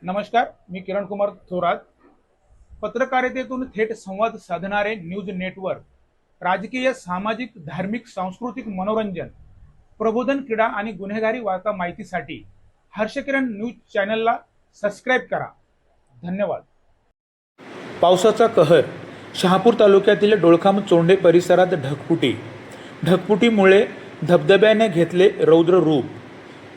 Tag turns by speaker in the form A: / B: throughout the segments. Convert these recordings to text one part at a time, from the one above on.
A: नमस्कार, मी किरण कुमार थोरात. पत्रकारितेतून थेट संवाद साधणारे न्यूज नेटवर्क, राजकीय, सामाजिक, धार्मिक, सांस्कृतिक, मनोरंजन, प्रबोधन, क्रीडा आणि गुन्हेगारी वार्ता माहितीसाठी हर्षकिरण न्यूज चॅनलला सबस्क्राईब करा. धन्यवाद. पावसाचा कहर. शहापूर तालुक्यातील डोळखाम चोंडे परिसरात ढगफुटीमुळे धबधब्याने घेतले रौद्र रूप.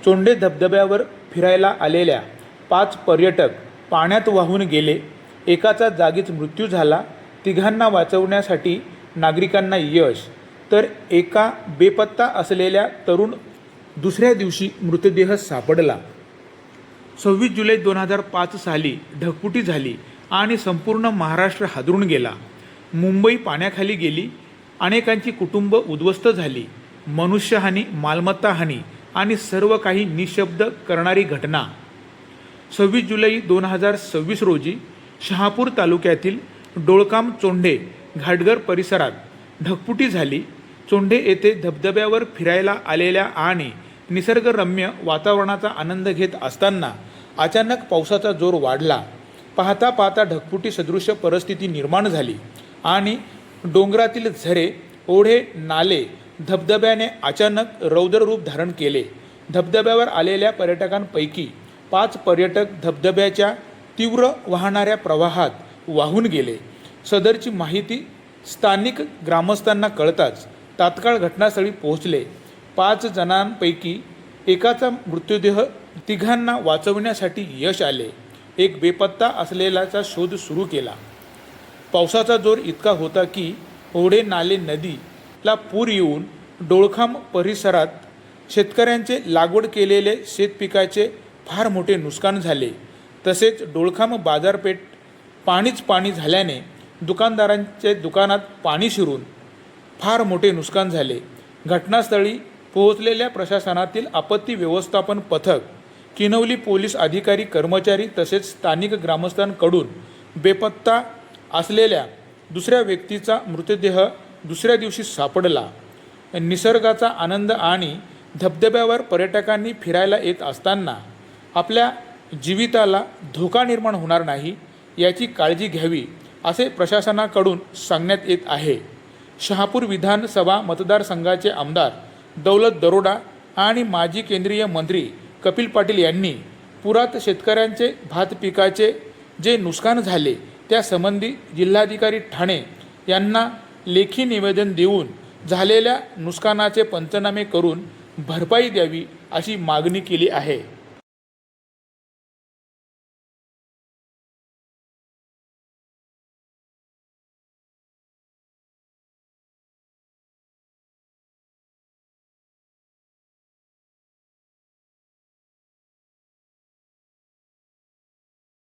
A: चोंडे धबधब्यावर फिरायला आलेल्या 5 पर्यटक पाण्यात वाहून गेले. एकाचा जागीच मृत्यू झाला. तिघांना वाचवण्यासाठी नागरिकांना यश, तर एका बेपत्ता असलेल्या तरुण दुसऱ्या दिवशी मृतदेह सापडला. 26 जुलै 2005 साली ढगफुटी झाली आणि संपूर्ण महाराष्ट्र हादरून गेला. मुंबई पाण्याखाली गेली. अनेकांची कुटुंब उद्ध्वस्त झाली. मनुष्यहानी, मालमत्ता हानी आणि सर्व काही निशब्द करणारी घटना. 26 जुलै 2026 रोजी शहापूर तालुक्यातील डोळखाम चोंडे घाटघर परिसरात ढगफुटी झाली. चोंडे येथे धबधब्यावर फिरायला आलेल्या आणि निसर्गरम्य वातावरणाचा आनंद घेत असताना अचानक पावसाचा जोर वाढला. पाहता पाहता ढगफुटी सदृश्य परिस्थिती निर्माण झाली आणि डोंगरातील झरे, ओढे, नाले धबधब्याने अचानक रौद्र रूप धारण केले. धबधब्यावर आलेल्या पर्यटकांपैकी 5 पर्यटक धबधब्याच्या तीव्र वाहणाऱ्या प्रवाहात वाहून गेले. सदरची माहिती स्थानिक ग्रामस्थांना कळताच तात्काळ घटनास्थळी पोहोचले. 5 जणांपैकी एकाचा मृतदेह, तिघांना वाचवण्यासाठी यश आले. एक बेपत्ता असलेल्याचा शोध सुरू केला. पावसाचा जोर इतका होता की ओढे, नाले, नदीला पूर येऊन डोळखाम परिसरात शेतकऱ्यांचे लागवड केलेले शेतपिकाचे फार मोठे नुकसान झाले. तसेच डोळखाम बाजारपेठ पाणी झाल्याने दुकानदारांचे दुकानात पाणी शिरून फार मोठे नुकसान झाले. घटनास्थळी पोहोचलेल्या प्रशासनातील आपत्ती व्यवस्थापन पथक, किनवली पोलीस अधिकारी, कर्मचारी तसेच स्थानिक ग्रामस्थांकडून बेपत्ता असलेल्या दुसऱ्या व्यक्तीचा मृतदेह दुसऱ्या दिवशी सापडला. निसर्गाचा आनंद आणि धबधब्यावर पर्यटकांनी फिरायला येत असताना आपल्या जीविताला धोका निर्माण होणार नाही याची काळजी घ्यावी असे प्रशासनाकडून सांगण्यात येत आहे. शहापूर विधानसभा मतदारसंघाचे आमदार दौलत दरोडा आणि माजी केंद्रीय मंत्री कपिल पाटील यांनी पुरात शेतकऱ्यांचे भात पिकाचे जे नुकसान झाले त्यासंबंधी जिल्हाधिकारी ठाणे यांना लेखी निवेदन देऊन झालेल्या नुकसानाचे पंचनामे करून भरपाई द्यावी अशी मागणी केली आहे.